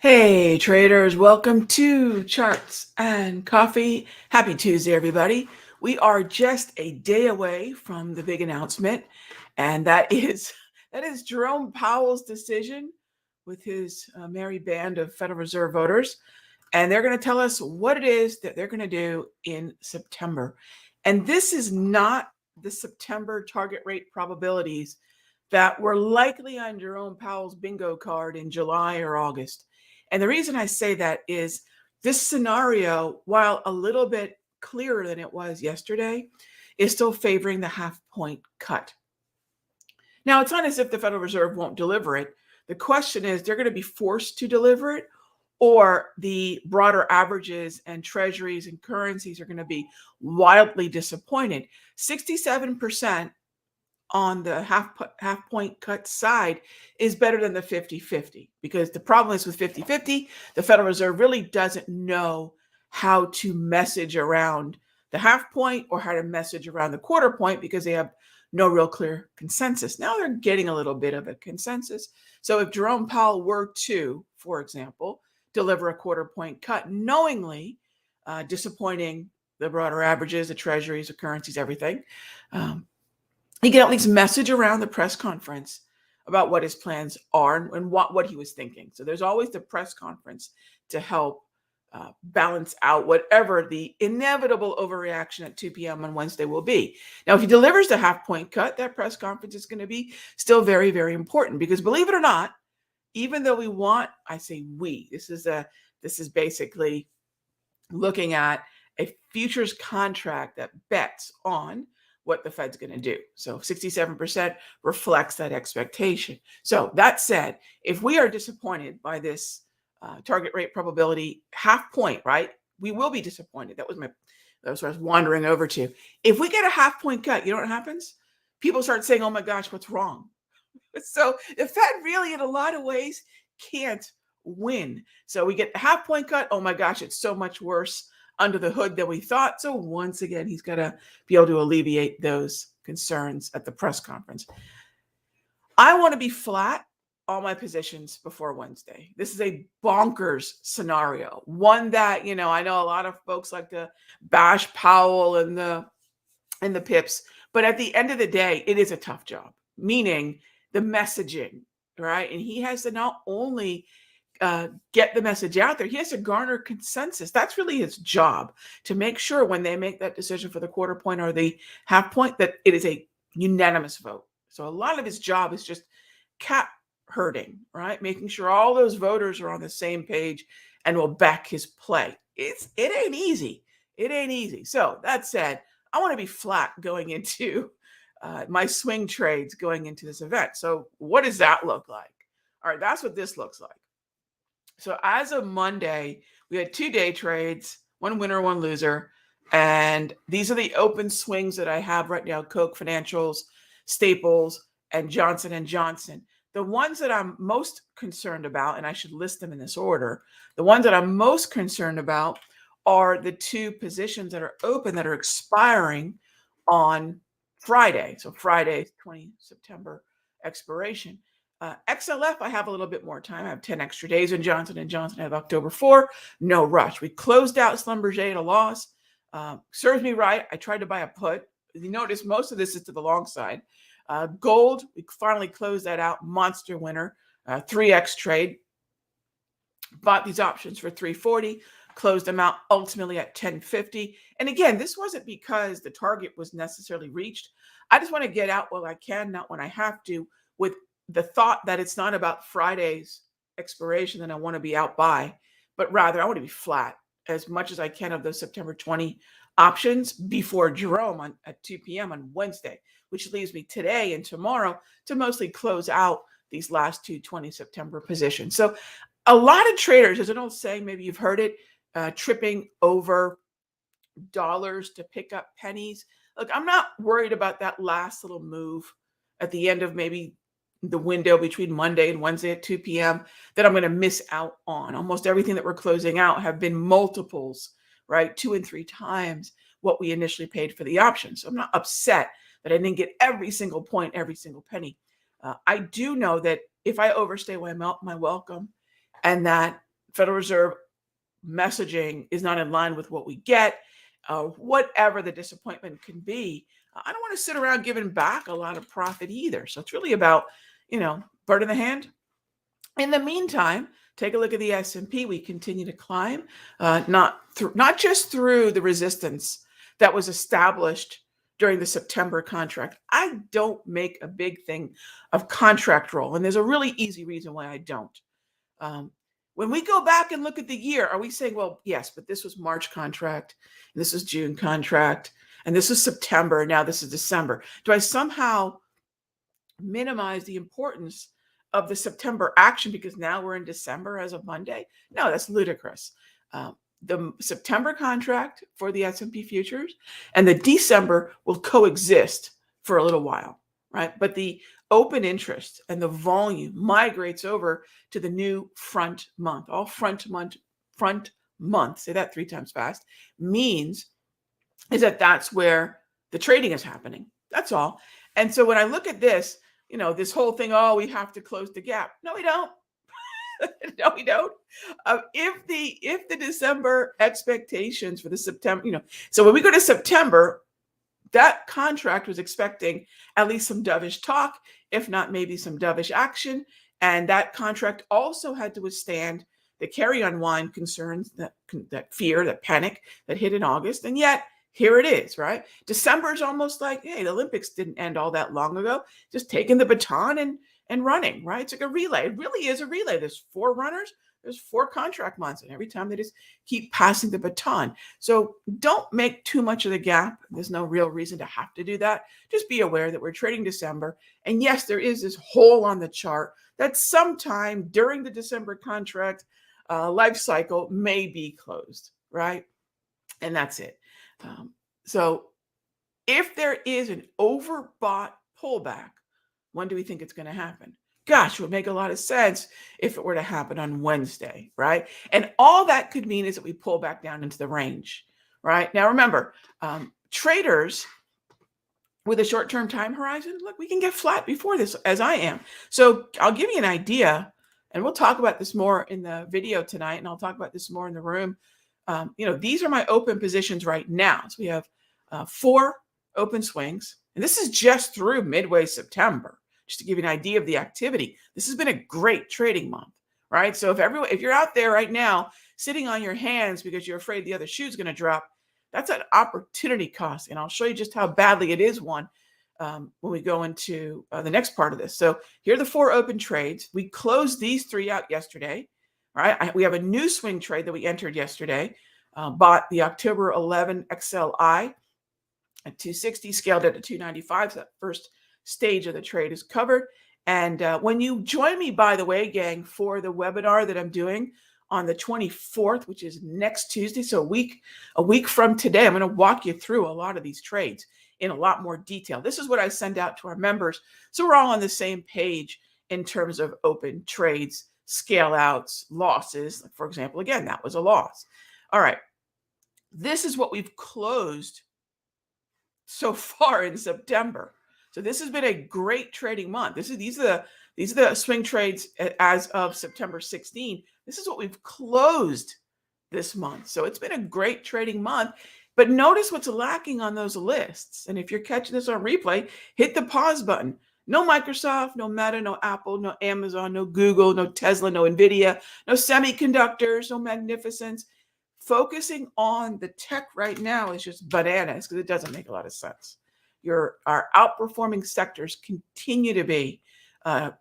Hey traders, welcome to Charts and Coffee. Happy Tuesday, everybody. We are just a day away from the big announcement, and that is Jerome Powell's decision with his merry band of Federal Reserve voters. And they're going to tell us what it is that they're going to do in September. And this is not the September target rate probabilities that were likely on Jerome Powell's bingo card in July or August. And the reason I say that is this scenario, while a little bit clearer than it was yesterday, is still favoring the half-point cut. Now, it's not as if the Federal Reserve won't deliver it. The question is, they're going to be forced to deliver it, or the broader averages and treasuries and currencies are going to be wildly disappointed. 67% on the half point cut side is better than the 50-50, because the problem is with 50-50, the Federal Reserve really doesn't know how to message around the half point or how to message around the quarter point, because they have no real clear consensus. Now they're getting a little bit of a consensus. So if Jerome Powell were to, for example, deliver a quarter point cut, knowingly disappointing the broader averages, the treasuries, the currencies, everything, he can at least message around the press conference about what his plans are and what he was thinking. So there's always the press conference to help balance out whatever the inevitable overreaction at 2 p.m. on Wednesday will be. Now, if he delivers the half-point cut, that press conference is going to be still very, very important, because believe it or not, even though we want, I say we, this is basically looking at a futures contract that bets on what the Fed's going to do. So 67% reflects that expectation. So that said, if we are disappointed by this target rate probability half point, right? We will be disappointed. That was what I was wandering over to. If we get a half point cut, you know what happens? People start saying, "Oh my gosh, what's wrong?" So the Fed really, in a lot of ways, can't win. So we get the half point cut. Oh my gosh, it's so much worse under the hood than we thought. So once again, he's got to be able to alleviate those concerns at the press conference. I want to be flat all my positions before Wednesday. This is a bonkers scenario, one that, I know a lot of folks like to bash Powell and the pips, but at the end of the day, it is a tough job, meaning the messaging, right? And he has to not only get the message out there, he has to garner consensus. That's really his job, to make sure when they make that decision for the quarter point or the half point that it is a unanimous vote. So a lot of his job is just cap herding, right? Making sure all those voters are on the same page and will back his play. It ain't easy. It ain't easy. So that said, I want to be flat going into my swing trades going into this event. So what does that look like? All right, that's what this looks like. So as of Monday, we had 2 day trades, one winner, one loser. And these are the open swings that I have right now: Koch Financials, Staples, and Johnson & Johnson. The ones that I'm most concerned about, and I should list them in this order, the ones that I'm most concerned about are the 2 positions that are open that are expiring on Friday. So Friday, 20 September expiration. XLF, I have a little bit more time. I have 10 extra days. And Johnson & Johnson, I have October 4. No rush. We closed out Schlumberger at a loss. Serves me right. I tried to buy a put. You notice most of this is to the long side. Gold, we finally closed that out. Monster winner. 3x trade. Bought these options for 340. Closed them out ultimately at 1050. And again, this wasn't because the target was necessarily reached. I just want to get out while I can, not when I have to, with the thought that it's not about Friday's expiration that I want to be out by, but rather I want to be flat as much as I can of those September 20 options before Jerome at 2 p.m. on Wednesday, which leaves me today and tomorrow to mostly close out these last 2 20 September positions. So a lot of traders, as an old saying, maybe you've heard it, tripping over dollars to pick up pennies. Look, I'm not worried about that last little move at the end of maybe the window between Monday and Wednesday at 2 p.m. that I'm going to miss out on. Almost everything that we're closing out have been multiples, right? 2 and 3 times what we initially paid for the option. So I'm not upset that I didn't get every single point, every single penny. I do know that if I overstay my welcome and that Federal Reserve messaging is not in line with what we get, whatever the disappointment can be, I don't want to sit around giving back a lot of profit either. So it's really about, bird in the hand. In the meantime, take a look at the S&P. We continue to climb, not just through the resistance that was established during the September contract. I don't make a big thing of contract roll, and there's a really easy reason why I don't. Um, when we go back and look at the year, are we saying, well, yes, but this was March contract, and this is June contract, and this is September, now this is December? Do I somehow minimize the importance of the September action because now we're in December as of Monday? No, that's ludicrous. The September contract for the S&P futures and the December will coexist for a little while, right? But the open interest and the volume migrates over to the new front month. All front month, say that 3 times fast, means is that that's where the trading is happening. That's all. And so when I look at this, this whole thing, oh, we have to close the gap. No, we don't. No, we don't. If the December expectations for the September, so when we go to September, that contract was expecting at least some dovish talk, if not maybe some dovish action. And that contract also had to withstand the carry unwind concerns, that fear, that panic that hit in August. And yet here it is, right? December is almost like, hey, the Olympics didn't end all that long ago. Just taking the baton and running, right? It's like a relay. It really is a relay. There's 4 runners, there's 4 contract months, and every time they just keep passing the baton. So don't make too much of the gap. There's no real reason to have to do that. Just be aware that we're trading December. And yes, there is this hole on the chart that sometime during the December contract life cycle may be closed, right? And that's it. So if there is an overbought pullback, when do we think it's going to happen? Gosh, it would make a lot of sense if it were to happen on Wednesday, right? And all that could mean is that we pull back down into the range, right? Now, remember, traders with a short-term time horizon, look, we can get flat before this, as I am. So I'll give you an idea, and we'll talk about this more in the video tonight, and I'll talk about this more in the room. These are my open positions right now. So we have 4 open swings, and this is just through midway September, just to give you an idea of the activity. This has been a great trading month, right? So if you're out there right now sitting on your hands because you're afraid the other shoe is going to drop, that's an opportunity cost, and I'll show you just how badly it is one when we go into the next part of this. So here are the 4 open trades. We closed these 3 out yesterday. Right, we have a new swing trade that we entered yesterday. Bought the October 11 XLI at 260, scaled it to 295. So that first stage of the trade is covered. And when you join me, by the way, gang, for the webinar that I'm doing on the 24th, which is next Tuesday, so a week from today, I'm going to walk you through a lot of these trades in a lot more detail. This is what I send out to our members, so we're all on the same page in terms of open trades, scale outs, losses. For example, again, that was a loss. All right. This is what we've closed so far in September. So this has been a great trading month. These are the swing trades as of September 16. This is what we've closed this month. So it's been a great trading month. But notice what's lacking on those lists. And if you're catching this on replay, hit the pause button. No Microsoft, no Meta, no Apple, no Amazon, no Google, no Tesla, no Nvidia, no semiconductors, no magnificence. Focusing on the tech right now is just bananas because it doesn't make a lot of sense. Our outperforming sectors continue to be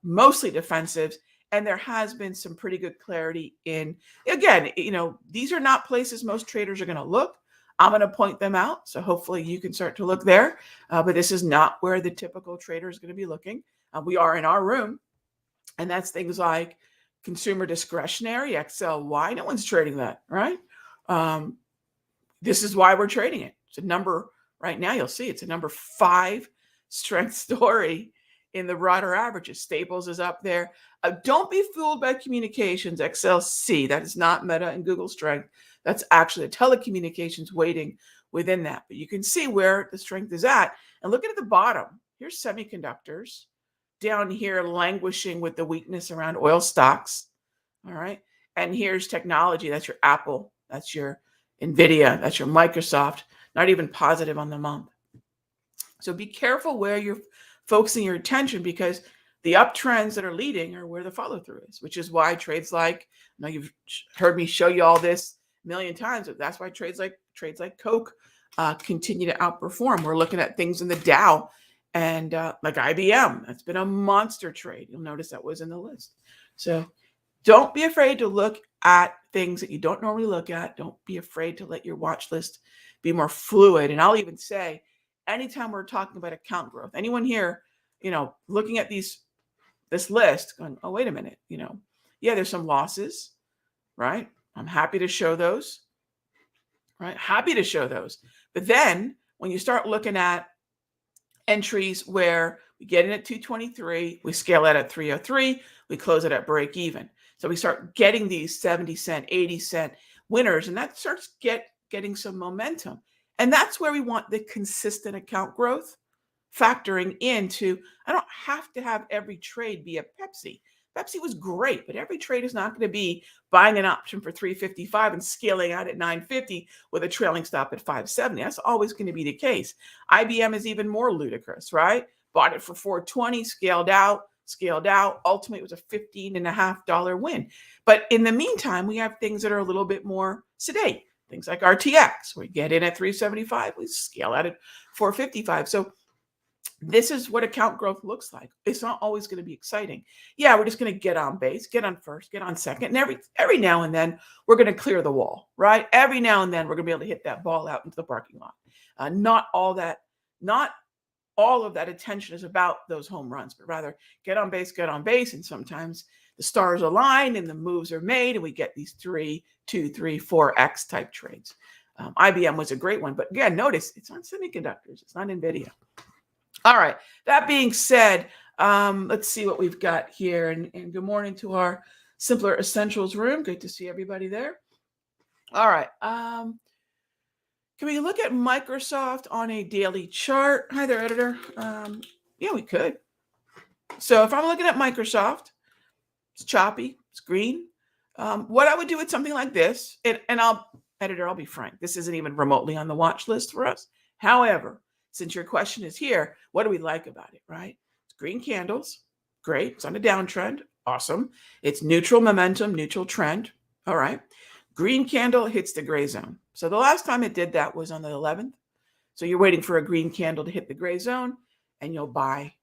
mostly defensive, and there has been some pretty good clarity in, again, these are not places most traders are going to look. I'm going to point them out. So hopefully you can start to look there. But this is not where the typical trader is going to be looking. We are in our room. And that's things like consumer discretionary, XLY. No one's trading that, right? This is why we're trading it. It's a number right now. You'll see it's a number 5 strength story in the broader averages. Staples is up there. Don't be fooled by communications, XLC. That is not Meta and Google strength. That's actually a telecommunications weighting within that. But you can see where the strength is at. And look at the bottom. Here's semiconductors. Down here, languishing with the weakness around oil stocks. All right. And here's technology. That's your Apple. That's your NVIDIA. That's your Microsoft. Not even positive on the month. So be careful where you're focusing your attention, because the uptrends that are leading are where the follow through is, which is why trades like, I know you've heard me show you all this a million times, but that's why trades like Coke continue to outperform. We're looking at things in the Dow and like IBM. That's been a monster trade. You'll notice that was in the list. So don't be afraid to look at things that you don't normally look at. Don't be afraid to let your watch list be more fluid. And I'll even say, anytime we're talking about account growth, anyone here, looking at this list going, oh, wait a minute, yeah, there's some losses, right? I'm happy to show those, right? Happy to show those. But then when you start looking at entries where we get in at 223, we scale that at 303, we close it at break even. So we start getting these 70 cent, 80 cent winners, and that starts getting some momentum. And that's where we want the consistent account growth factoring into. I don't have to have every trade be a Pepsi. Pepsi was great, but every trade is not going to be buying an option for 355 and scaling out at 950 with a trailing stop at 570. That's always going to be the case. IBM is even more ludicrous, right? Bought it for 420, scaled out. Ultimately, it was a $15.50 win. But in the meantime, we have things that are a little bit more sedate. Things like RTX, we get in at 375, we scale out at 455. So this is what account growth looks like. It's not always going to be exciting. Yeah, we're just going to get on base, get on first, get on second. And every now and then, we're going to clear the wall, right? Every now and then, we're going to be able to hit that ball out into the parking lot. Not all of that attention is about those home runs, but rather get on base. And sometimes the stars align and the moves are made, and we get these 3, 2, 3, 4x type trades. IBM was a great one, but again, notice it's on semiconductors. It's not NVIDIA. All right. That being said, let's see what we've got here. And good morning to our Simpler Essentials room. Great to see everybody there. All right. Can we look at Microsoft on a daily chart? Hi there, editor. Yeah, we could. So if I'm looking at Microsoft, it's choppy, it's green. What I would do with something like this, and I'll be frank, this isn't even remotely on the watch list for us. However, since your question is here, what do we like about it, right? It's green candles, great. It's on a downtrend, awesome. It's neutral momentum, neutral trend, all right. Green candle hits the gray zone. So the last time it did that was on the 11th. So you're waiting for a green candle to hit the gray zone, and you'll buy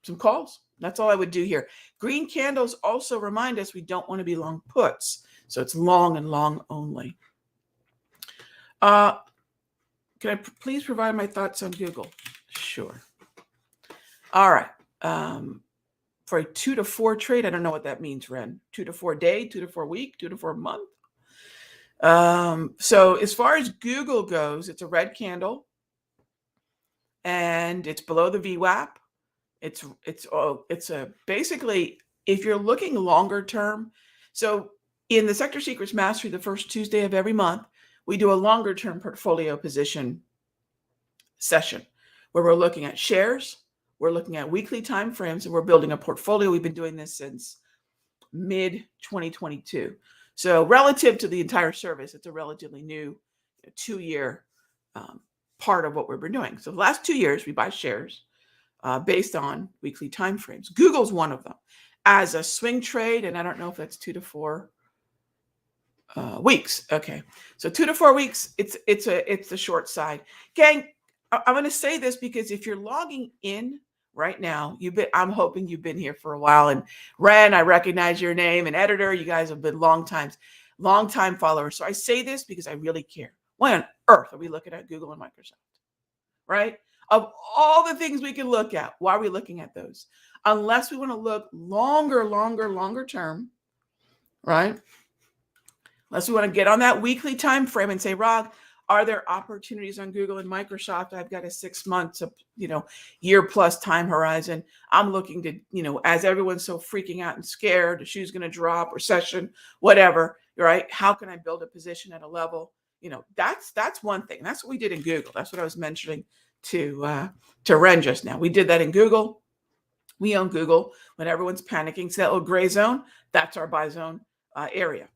some calls. That's all I would do here. Green candles also remind us we don't want to be long puts. So it's long and long only. Can I please provide my thoughts on Google? Sure. All right. For a 2 to 4 trade, I don't know what that means, Ren. 2 to 4 day, 2 to 4 week, 2 to 4 month. So as far as Google goes, it's a red candle, and it's below the VWAP. It's basically, if you're looking longer term. So in the Sector Secrets Mastery, the first Tuesday of every month, we do a longer term portfolio position session where we're looking at shares, we're looking at weekly time frames, and we're building a portfolio. We've been doing this since mid 2022. So relative to the entire service, it's a relatively new 2-year part of what we've been doing. So the last 2 years, we buy shares based on weekly time frames. Google's one of them as a swing trade, and I don't know if that's 2 to 4 weeks. Okay, so 2 to 4 weeks, it's the short side. Gang, I'm going to say this because if you're logging in right now, I'm hoping you've been here for a while. And Ren, I recognize your name, and editor, you guys have been long time followers. So I say this because I really care. Why on earth are we looking at Google and Microsoft? Right? Of all the things we can look at, why are we looking at those? Unless we want to look longer term, right? Unless we want to get on that weekly time frame and say, Rog, are there opportunities on Google and Microsoft? I've got a 6 months of, year plus time horizon. I'm looking to, as everyone's so freaking out and scared, the shoe's going to drop, recession, whatever, right? How can I build a position at a level? That's one thing. That's what we did in Google. That's what I was mentioning to Ren just now. We did that in Google. We own Google when everyone's panicking. So that little gray zone, that's our buy zone area.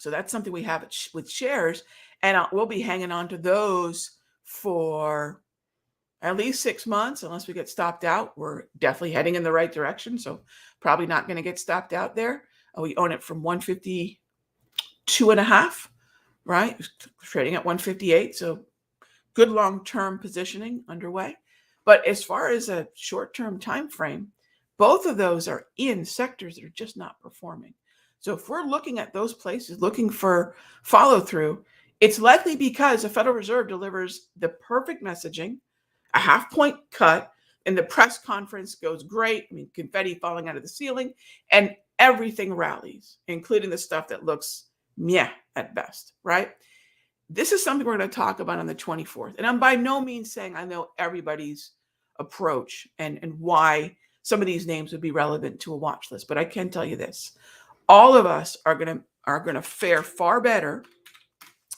So that's something we have with shares, and we'll be hanging on to those for at least 6 months unless we get stopped out. We're definitely heading in the right direction, so probably not going to get stopped out there. We own it from 152 and a half, right? Trading at 158, so good long-term positioning underway. But as far as a short-term time frame, both of those are in sectors that are just not performing. So if we're looking at those places, looking for follow through, it's likely because the Federal Reserve delivers the perfect messaging, a half point cut, and the press conference goes great. I mean, confetti falling out of the ceiling, and everything rallies, including the stuff that looks meh at best, right? This is something we're going to talk about on the 24th. And I'm by no means saying I know everybody's approach and why some of these names would be relevant to a watch list. But I can tell you this. All of us are going to fare far better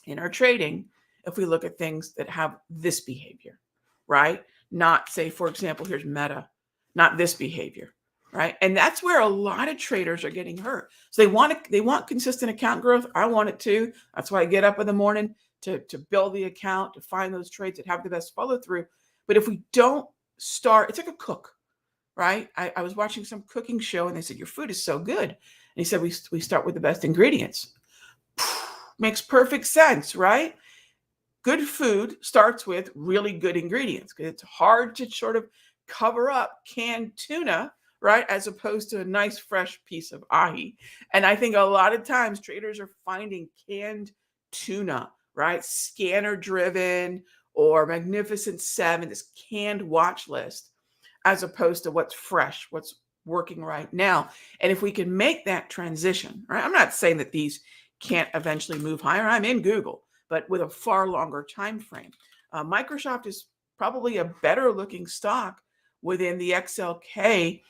in our trading if we look at things that have this behavior, right? Not say, for example, here's Meta, not this behavior, right? And that's where a lot of traders are getting hurt. So they want consistent account growth. I want it too. That's why I get up in the morning to build the account, to find those trades that have the best follow through. But if we don't start, it's like a cook, right? I was watching some cooking show and they said, your food is so good. And he said, we start with the best ingredients. Makes perfect sense, right? Good food starts with really good ingredients because it's hard to sort of cover up canned tuna, right? As opposed to a nice fresh piece of ahi. And I think a lot of times traders are finding canned tuna, right? Scanner driven or Magnificent Seven, this canned watch list, as opposed to what's fresh, what's working right now. And if we can make that transition, right? I'm not saying that these can't eventually move higher. I'm in Google, but with a far longer time frame. Microsoft is probably a better looking stock within the XLK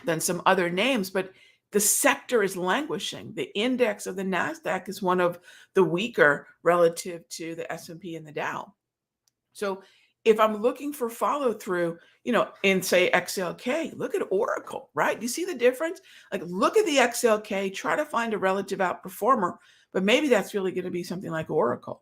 than some other names, but the sector is languishing. The index of the NASDAQ is one of the weaker relative to the S&P and the Dow. So if I'm looking for follow through, in say XLK, look at Oracle, right? Do you see the difference? Like look at the XLK, try to find a relative outperformer, but maybe that's really going to be something like Oracle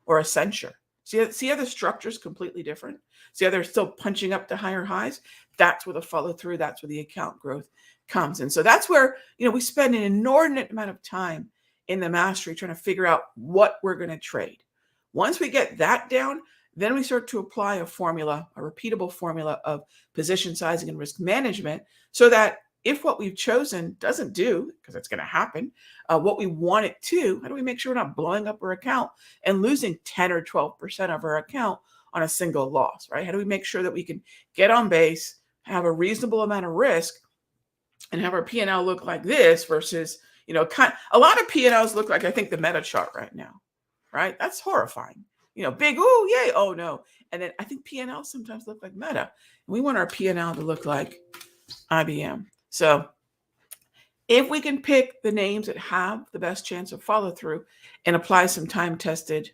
or Accenture. See how the structure is completely different? See how they're still punching up to higher highs? That's where the follow through, that's where the account growth comes. And so that's where, we spend an inordinate amount of time in the mastery trying to figure out what we're going to trade. Once we get that down, then we start to apply a formula, a repeatable formula of position sizing and risk management so that if what we've chosen doesn't do, because it's going to happen, what we want it to, how do we make sure we're not blowing up our account and losing 10 or 12% of our account on a single loss, right? How do we make sure that we can get on base, have a reasonable amount of risk, and have our P&L look like this versus, a lot of P&Ls look like, I think, the Meta chart right now, right? That's horrifying. Big, oh, yay, oh, no. And then I think P&L sometimes look like Meta. And we want our P&L to look like IBM. So if we can pick the names that have the best chance of follow through and apply some time-tested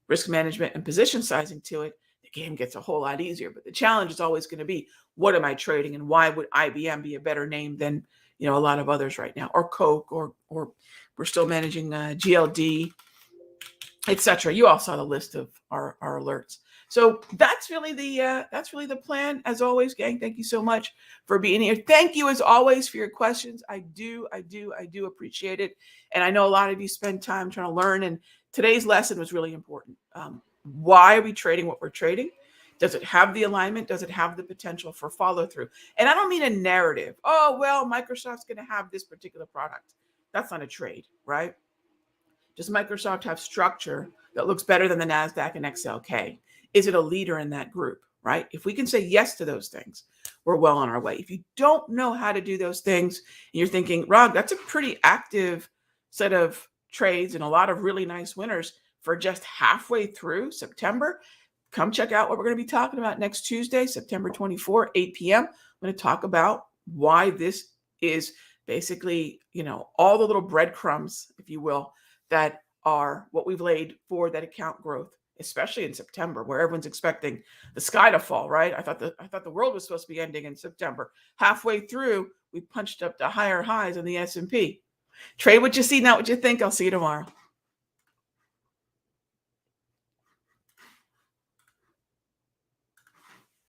risk management and position sizing to it, the game gets a whole lot easier. But the challenge is always going to be, what am I trading and why would IBM be a better name than, a lot of others right now, or Coke, or we're still managing GLD, etc. You all saw the list of our alerts. So that's really the plan. As always, gang, thank you so much for being here. Thank you as always for your questions. I do appreciate it. And I know a lot of you spend time trying to learn. And today's lesson was really important. Why are we trading what we're trading? Does it have the alignment? Does it have the potential for follow through? And I don't mean a narrative. Oh, well, Microsoft's going to have this particular product. That's not a trade, right? Does Microsoft have structure that looks better than the NASDAQ and XLK? Is it a leader in that group, right? If we can say yes to those things, we're well on our way. If you don't know how to do those things, and you're thinking, Rog, that's a pretty active set of trades and a lot of really nice winners for just halfway through September, come check out what we're going to be talking about next Tuesday, September 24, 8 p.m. I'm going to talk about why this is basically, all the little breadcrumbs, if you will, that are what we've laid for that account growth, especially in September, where everyone's expecting the sky to fall, right? I thought the world was supposed to be ending in September. Halfway through, we punched up to higher highs on the S&P. Trade what you see, not what you think. I'll see you tomorrow.